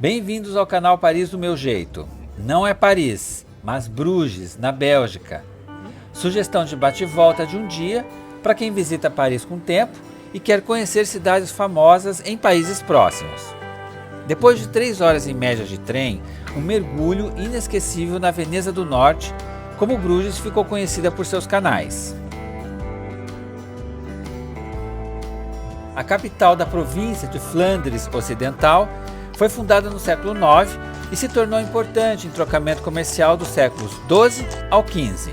Bem-vindos ao canal Paris do Meu Jeito. Não é Paris, mas Bruges, na Bélgica. Sugestão de bate e volta de um dia para quem visita Paris com tempo e quer conhecer cidades famosas em países próximos. Depois de 3 horas em média de trem, um mergulho inesquecível na Veneza do Norte, como Bruges ficou conhecida por seus canais. A capital da província de Flandres Ocidental foi fundada no século IX e se tornou importante em trocamento comercial dos séculos XII ao XV.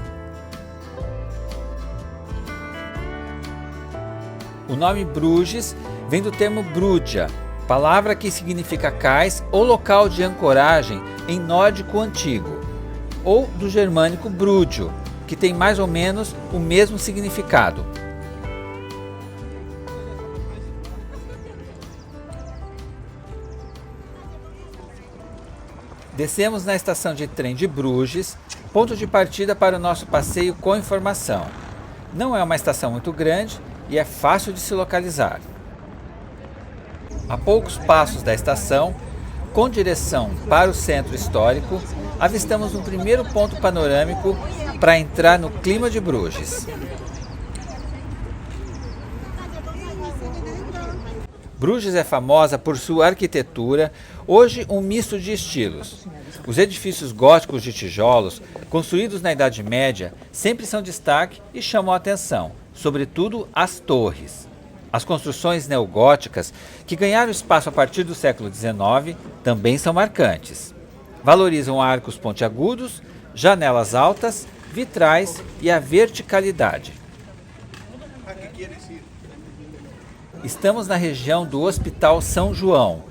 O nome Bruges vem do termo Brugja, palavra que significa cais ou local de ancoragem em nórdico antigo, ou do germânico Brugio, que tem mais ou menos o mesmo significado. Descemos na estação de trem de Bruges, ponto de partida para o nosso passeio com informação. Não é uma estação muito grande e é fácil de se localizar. A poucos passos da estação, com direção para o centro histórico, avistamos um primeiro ponto panorâmico para entrar no clima de Bruges. Bruges é famosa por sua arquitetura, hoje um misto de estilos. Os edifícios góticos de tijolos, construídos na Idade Média, sempre são destaque e chamam a atenção, sobretudo as torres. As construções neogóticas, que ganharam espaço a partir do século XIX, também são marcantes. Valorizam arcos pontiagudos, janelas altas, vitrais e a verticalidade. Estamos na região do Hospital São João,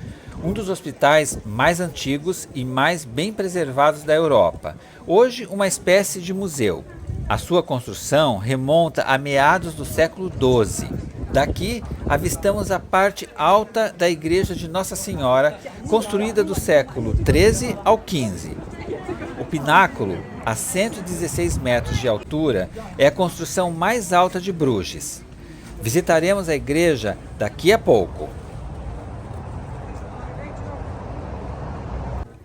um dos hospitais mais antigos e mais bem preservados da Europa, hoje uma espécie de museu. A sua construção remonta a meados do século XII. Daqui avistamos a parte alta da igreja de Nossa Senhora, construída do século XIII ao XV. O pináculo, a 116 metros de altura, é a construção mais alta de Bruges. Visitaremos a igreja daqui a pouco.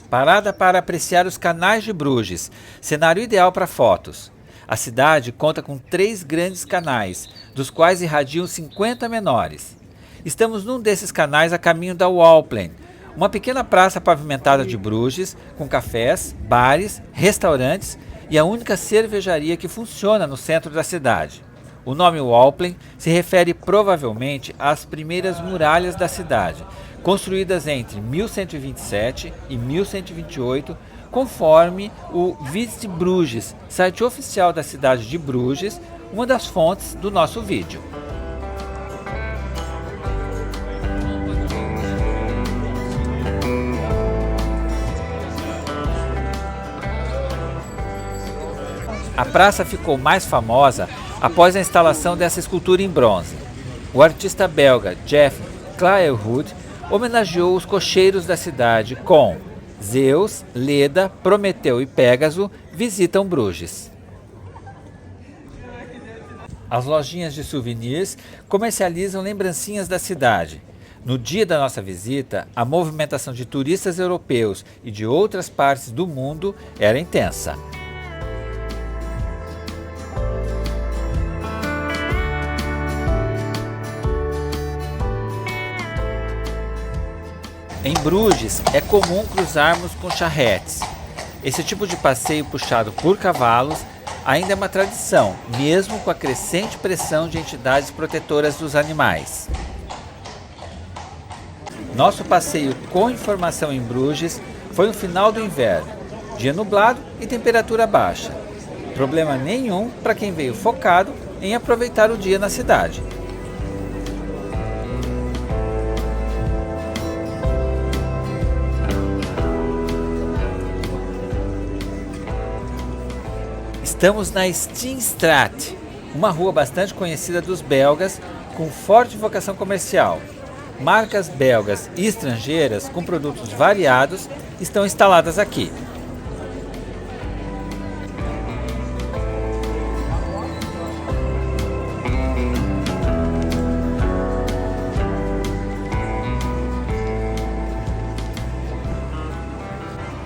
Parada para apreciar os canais de Bruges, cenário ideal para fotos. A cidade conta com 3 grandes canais, dos quais irradiam 50 menores. Estamos num desses canais a caminho da Walplein, uma pequena praça pavimentada de Bruges, com cafés, bares, restaurantes e a única cervejaria que funciona no centro da cidade. O nome Walplein se refere provavelmente às primeiras muralhas da cidade, construídas entre 1127 e 1128, conforme o Visite Bruges, site oficial da cidade de Bruges, uma das fontes do nosso vídeo. A praça ficou mais famosa após a instalação dessa escultura em bronze. O artista belga Jeff Claerhout homenageou os cocheiros da cidade com Zeus, Leda, Prometeu e Pégaso visitam Bruges. As lojinhas de souvenirs comercializam lembrancinhas da cidade. No dia da nossa visita, a movimentação de turistas europeus e de outras partes do mundo era intensa. Em Bruges, é comum cruzarmos com charretes. Esse tipo de passeio puxado por cavalos ainda é uma tradição, mesmo com a crescente pressão de entidades protetoras dos animais. Nosso passeio com informação em Bruges foi no final do inverno, dia nublado e temperatura baixa. Problema nenhum para quem veio focado em aproveitar o dia na cidade. Estamos na Steenstraat, uma rua bastante conhecida dos belgas, com forte vocação comercial. Marcas belgas e estrangeiras com produtos variados estão instaladas aqui.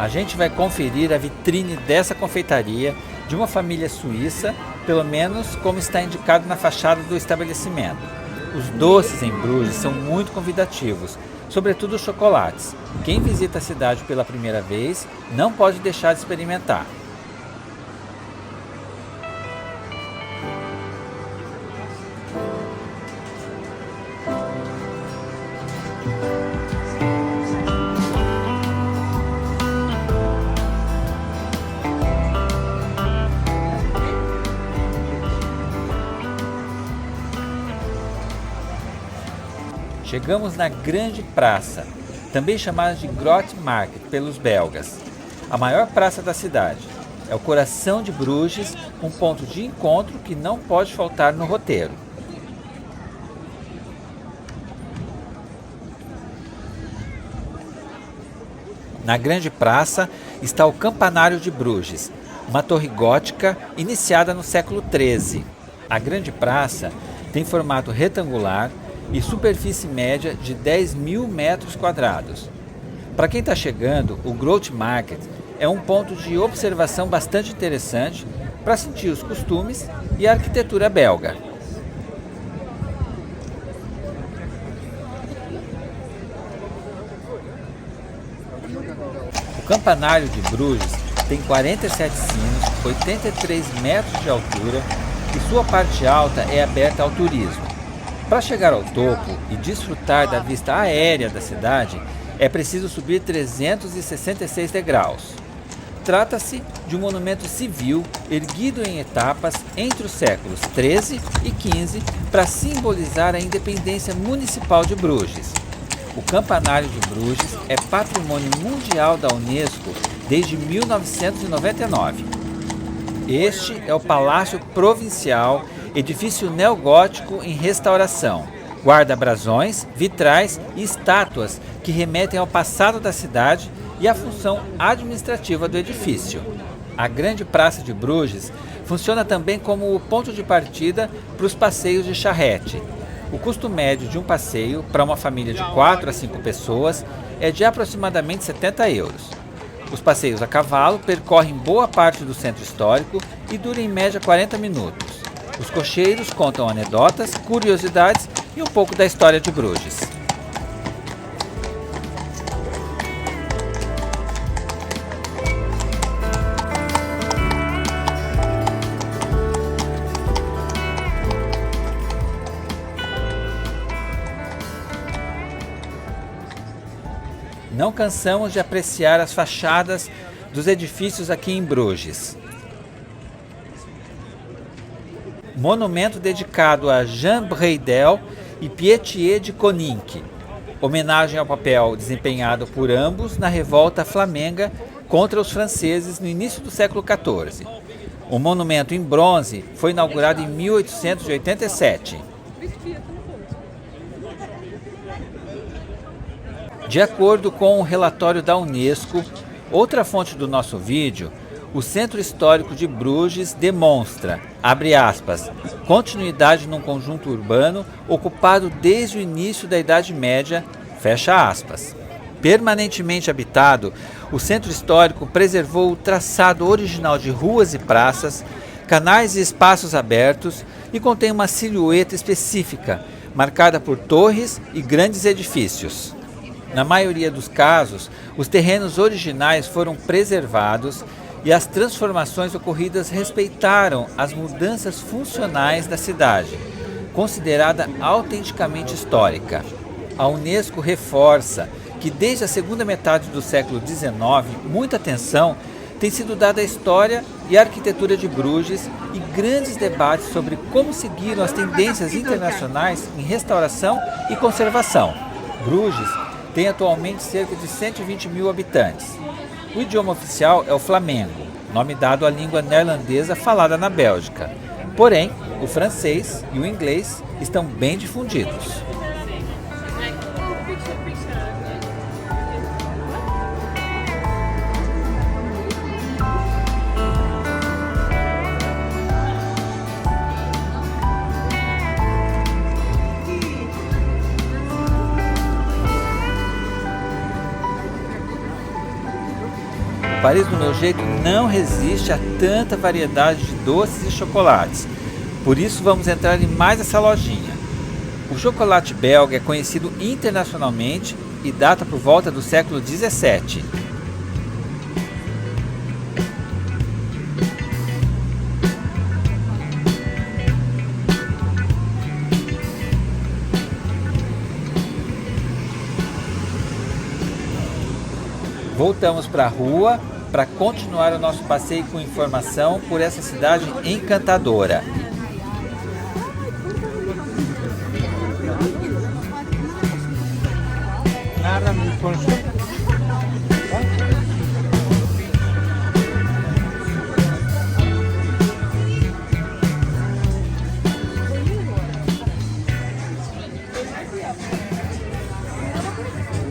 A gente vai conferir a vitrine dessa confeitaria de uma família suíça, pelo menos como está indicado na fachada do estabelecimento. Os doces em Bruges são muito convidativos, sobretudo os chocolates. Quem visita a cidade pela primeira vez não pode deixar de experimentar. Chegamos na Grande Praça, também chamada de Grote Markt pelos belgas, a maior praça da cidade. É o coração de Bruges, um ponto de encontro que não pode faltar no roteiro. Na Grande Praça está o Campanário de Bruges, uma torre gótica iniciada no século XIII. A Grande Praça tem formato retangular e superfície média de 10.000 metros quadrados. Para quem está chegando, o Grote Markt é um ponto de observação bastante interessante para sentir os costumes e a arquitetura belga. O Campanário de Bruges tem 47 sinos, 83 metros de altura e sua parte alta é aberta ao turismo. Para chegar ao topo e desfrutar da vista aérea da cidade, é preciso subir 366 degraus. Trata-se de um monumento civil erguido em etapas entre os séculos XIII e XV para simbolizar a independência municipal de Bruges. O Campanário de Bruges é Patrimônio Mundial da Unesco desde 1999. Este é o Palácio Provincial, edifício neogótico em restauração. Guarda brasões, vitrais e estátuas que remetem ao passado da cidade e à função administrativa do edifício. A Grande Praça de Bruges funciona também como o ponto de partida para os passeios de charrete. O custo médio de um passeio para uma família de 4 a 5 pessoas é de aproximadamente 70 euros. Os passeios a cavalo percorrem boa parte do centro histórico e duram em média 40 minutos. Os cocheiros contam anedotas, curiosidades e um pouco da história de Bruges. Não cansamos de apreciar as fachadas dos edifícios aqui em Bruges. Monumento dedicado a Jean Breidel e Pietier de Koninck, homenagem ao papel desempenhado por ambos na revolta flamenga contra os franceses no início do século XIV. O monumento em bronze foi inaugurado em 1887. De acordo com o relatório da Unesco, outra fonte do nosso vídeo, o Centro Histórico de Bruges demonstra, abre aspas, continuidade num conjunto urbano ocupado desde o início da Idade Média, fecha aspas. Permanentemente habitado, o Centro Histórico preservou o traçado original de ruas e praças, canais e espaços abertos e contém uma silhueta específica, marcada por torres e grandes edifícios. Na maioria dos casos, os terrenos originais foram preservados e as transformações ocorridas respeitaram as mudanças funcionais da cidade, considerada autenticamente histórica. A Unesco reforça que desde a segunda metade do século XIX, muita atenção tem sido dada à história e à arquitetura de Bruges e grandes debates sobre como seguiram as tendências internacionais em restauração e conservação. Bruges tem atualmente cerca de 120 mil habitantes. O idioma oficial é o flamengo, nome dado à língua neerlandesa falada na Bélgica. Porém, o francês e o inglês estão bem difundidos. Paris do meu jeito não resiste a tanta variedade de doces e chocolates. Por isso vamos entrar em mais essa lojinha. O chocolate belga é conhecido internacionalmente e data por volta do século 17. Voltamos para a rua para continuar o nosso passeio com informação por essa cidade encantadora.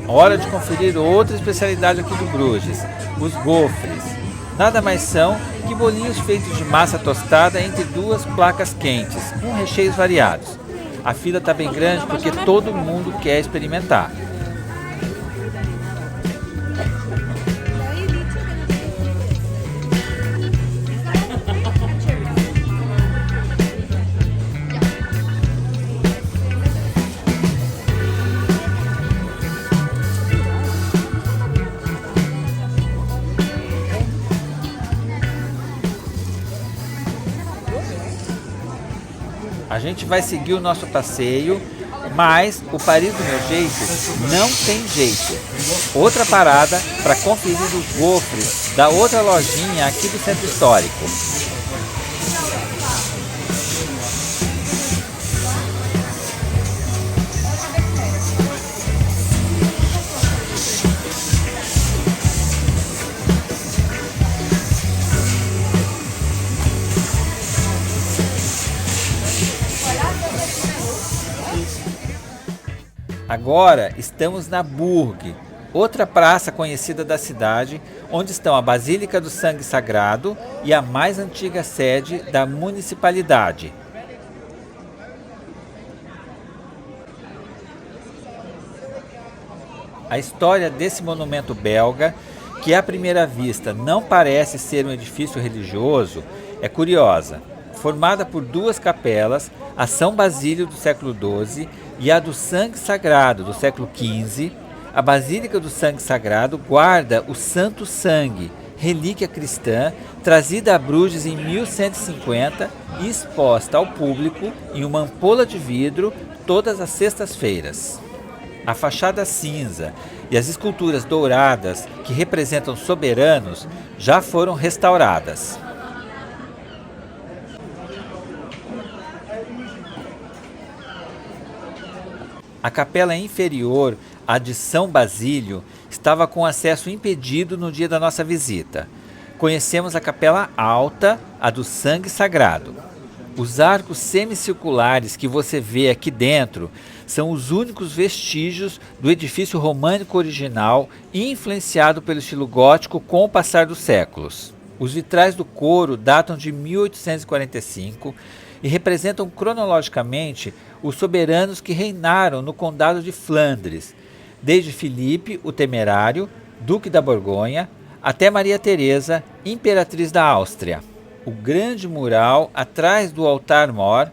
Hora de conferir outra especialidade aqui do Bruges, os gofres. Nada mais são que bolinhos feitos de massa tostada entre duas placas quentes, com recheios variados. A fila está bem grande porque todo mundo quer experimentar. A gente vai seguir o nosso passeio, mas o Paris do meu jeito não tem jeito. Outra parada para conferir os gofres da outra lojinha aqui do Centro Histórico. Agora estamos na Burg, outra praça conhecida da cidade, onde estão a Basílica do Sangue Sagrado e a mais antiga sede da municipalidade. A história desse monumento belga, que à primeira vista não parece ser um edifício religioso, é curiosa. Formada por duas capelas, a São Basílio do século XII e a do Sangue Sagrado do século XV, a Basílica do Sangue Sagrado guarda o Santo Sangue, relíquia cristã, trazida a Bruges em 1150 e exposta ao público em uma ampola de vidro todas as sextas-feiras. A fachada cinza e as esculturas douradas que representam soberanos já foram restauradas. A capela inferior, a de São Basílio, estava com acesso impedido no dia da nossa visita. Conhecemos a capela alta, a do Sangue Sagrado. Os arcos semicirculares que você vê aqui dentro são os únicos vestígios do edifício românico original influenciado pelo estilo gótico com o passar dos séculos. Os vitrais do coro datam de 1845 e representam cronologicamente os soberanos que reinaram no Condado de Flandres, desde Filipe o Temerário, Duque da Borgonha, até Maria Teresa, Imperatriz da Áustria. O grande mural atrás do altar-mor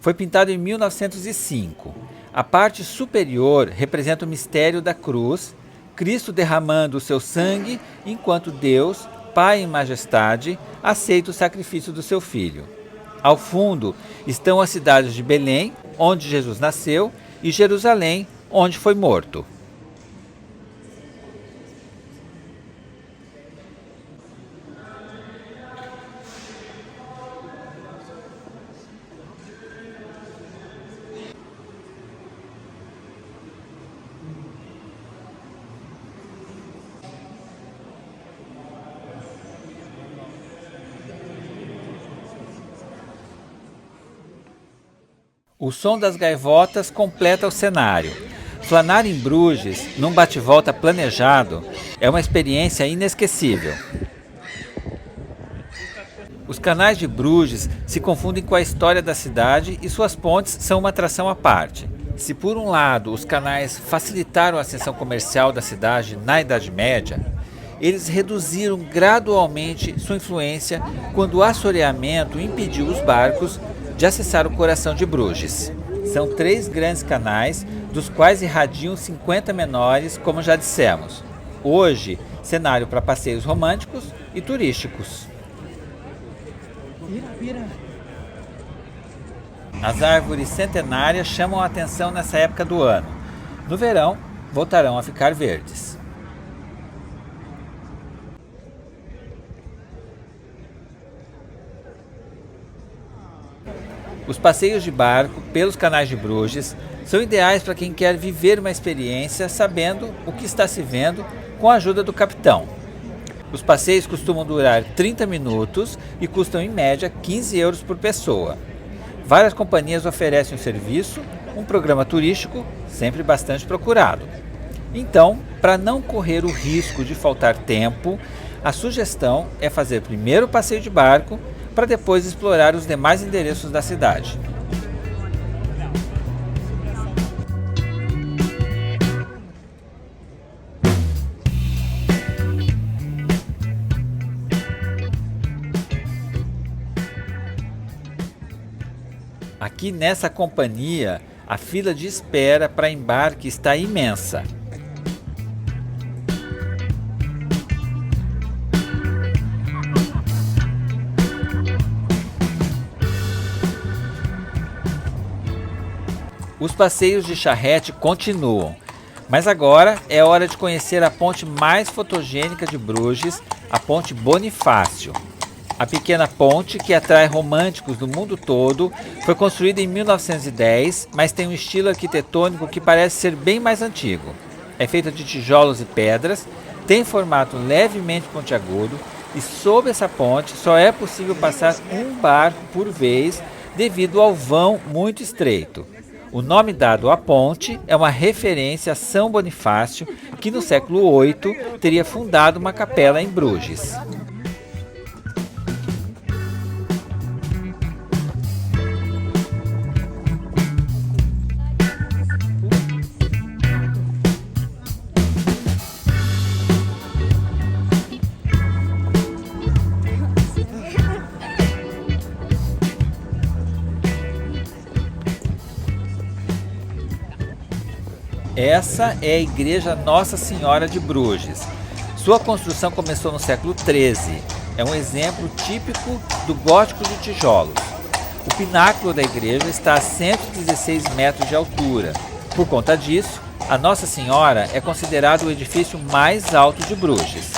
foi pintado em 1905. A parte superior representa o mistério da cruz, Cristo derramando o seu sangue enquanto Deus, Pai em majestade, aceita o sacrifício do seu Filho. Ao fundo estão as cidades de Belém, onde Jesus nasceu, e Jerusalém, onde foi morto. O som das gaivotas completa o cenário. Flanar em Bruges, num bate-volta planejado, é uma experiência inesquecível. Os canais de Bruges se confundem com a história da cidade e suas pontes são uma atração à parte. Se por um lado os canais facilitaram a ascensão comercial da cidade na Idade Média, eles reduziram gradualmente sua influência quando o assoreamento impediu os barcos de acessar o coração de Bruges. São 3 grandes canais, dos quais irradiam 50 menores, como já dissemos. Hoje, cenário para passeios românticos e turísticos. As árvores centenárias chamam a atenção nessa época do ano. No verão, voltarão a ficar verdes. Os passeios de barco pelos canais de Bruges são ideais para quem quer viver uma experiência sabendo o que está se vendo com a ajuda do capitão. Os passeios costumam durar 30 minutos e custam em média 15 euros por pessoa. Várias companhias oferecem o serviço, um programa turístico sempre bastante procurado. Então, para não correr o risco de faltar tempo, a sugestão é fazer primeiro o passeio de barco para depois explorar os demais endereços da cidade. Aqui nessa companhia, a fila de espera para embarque está imensa. Os passeios de charrete continuam, mas agora é hora de conhecer a ponte mais fotogênica de Bruges, a Ponte Bonifácio. A pequena ponte, que atrai românticos do mundo todo, foi construída em 1910, mas tem um estilo arquitetônico que parece ser bem mais antigo. É feita de tijolos e pedras, tem formato levemente pontiagudo e sob essa ponte só é possível passar um barco por vez devido ao vão muito estreito. O nome dado à ponte é uma referência a São Bonifácio, que no século VIII teria fundado uma capela em Bruges. Essa é a Igreja Nossa Senhora de Bruges. Sua construção começou no século XIII. É um exemplo típico do gótico de tijolos. O pináculo da igreja está a 116 metros de altura. Por conta disso, a Nossa Senhora é considerado o edifício mais alto de Bruges.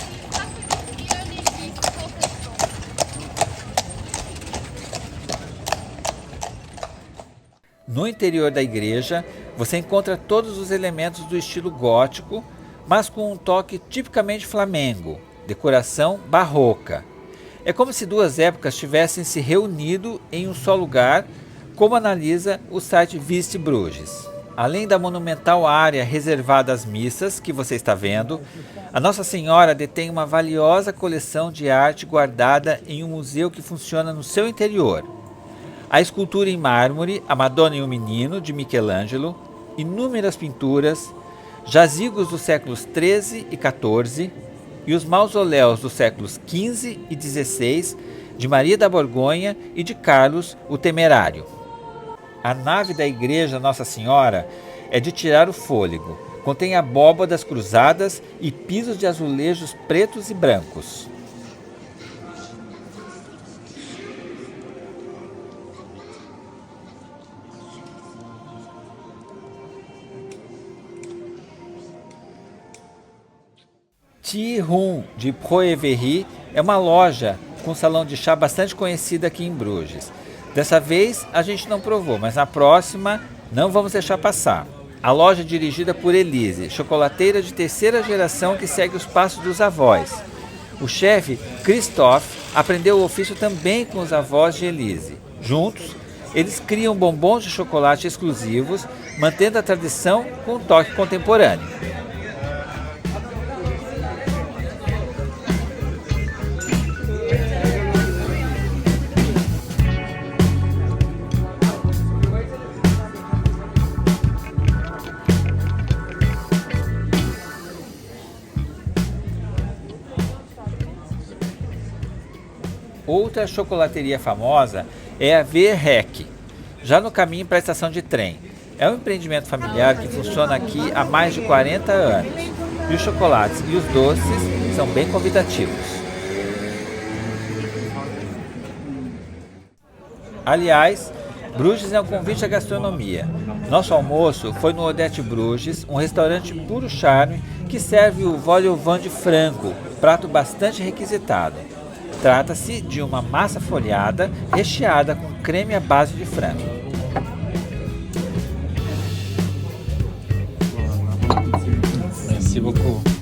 No interior da igreja, você encontra todos os elementos do estilo gótico, mas com um toque tipicamente flamengo, decoração barroca. É como se 2 épocas tivessem se reunido em um só lugar, como analisa o site Visite Bruges. Além da monumental área reservada às missas, que você está vendo, a Nossa Senhora detém uma valiosa coleção de arte guardada em um museu que funciona no seu interior. A escultura em mármore, a Madonna e o Menino, de Michelangelo, inúmeras pinturas, jazigos dos séculos XIII e XIV e os mausoléus dos séculos XV e XVI de Maria da Borgonha e de Carlos o Temerário. A nave da igreja Nossa Senhora é de tirar o fôlego, contém abóbadas cruzadas e pisos de azulejos pretos e brancos. Tea Room de Proeverry é uma loja com salão de chá bastante conhecida aqui em Bruges. Dessa vez a gente não provou, mas na próxima não vamos deixar passar. A loja é dirigida por Elise, chocolateira de 3ª geração que segue os passos dos avós. O chefe, Christoph, aprendeu o ofício também com os avós de Elise. Juntos, eles criam bombons de chocolate exclusivos, mantendo a tradição com um toque contemporâneo. Outra chocolateria famosa é a Verrec, já no caminho para a estação de trem. É um empreendimento familiar que funciona aqui há mais de 40 anos. E os chocolates e os doces são bem convidativos. Aliás, Bruges é um convite à gastronomia. Nosso almoço foi no Odete Bruges, um restaurante puro charme que serve o vol au vent de frango, prato bastante requisitado. Trata-se de uma massa folhada recheada com creme à base de frango. Merci beaucoup.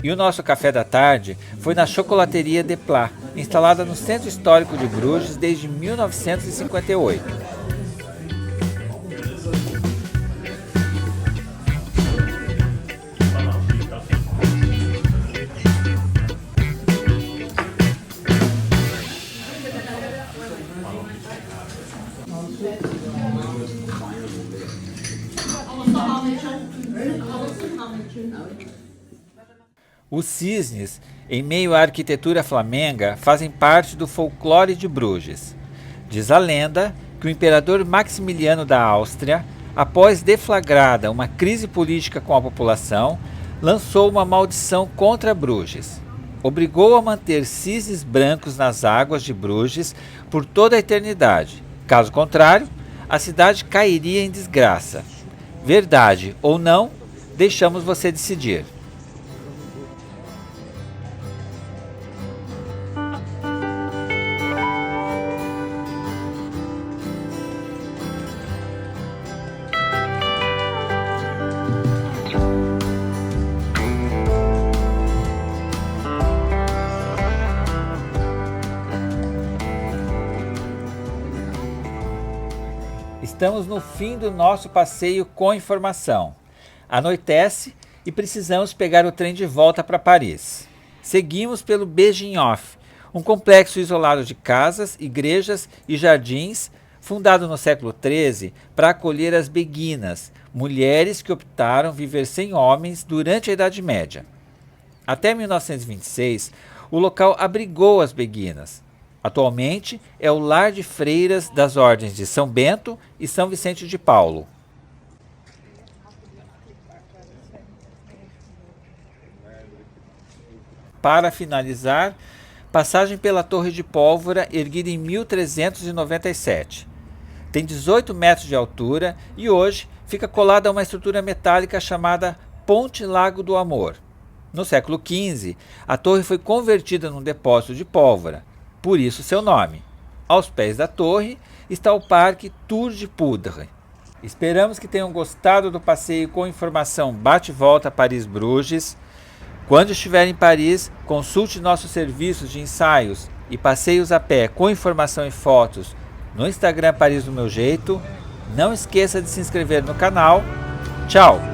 E o nosso café da tarde foi na Chocolateria Desplat, instalada no Centro Histórico de Bruges desde 1958. Os cisnes, em meio à arquitetura flamenga, fazem parte do folclore de Bruges. Diz a lenda que o imperador Maximiliano da Áustria, após deflagrada uma crise política com a população, lançou uma maldição contra Bruges. Obrigou a manter cisnes brancos nas águas de Bruges por toda a eternidade. Caso contrário, a cidade cairia em desgraça. Verdade ou não, deixamos você decidir. Estamos no fim do nosso passeio com informação. Anoitece e precisamos pegar o trem de volta para Paris. Seguimos pelo Begin-Hof, um complexo isolado de casas, igrejas e jardins, fundado no século XIII para acolher as beguinas, mulheres que optaram viver sem homens durante a Idade Média. Até 1926, o local abrigou as beguinas. Atualmente é o lar de freiras das ordens de São Bento e São Vicente de Paulo. Para finalizar, passagem pela Torre de Pólvora, erguida em 1397. Tem 18 metros de altura e hoje fica colada a uma estrutura metálica chamada Ponte Lago do Amor. No século XV, a torre foi convertida num depósito de pólvora. Por isso seu nome. Aos pés da torre está o Parque Tour de Poudre. Esperamos que tenham gostado do passeio com informação bate-volta Paris-Bruges. Quando estiver em Paris, consulte nossos serviços de ensaios e passeios a pé com informação e fotos no Instagram Paris do Meu Jeito. Não esqueça de se inscrever no canal. Tchau!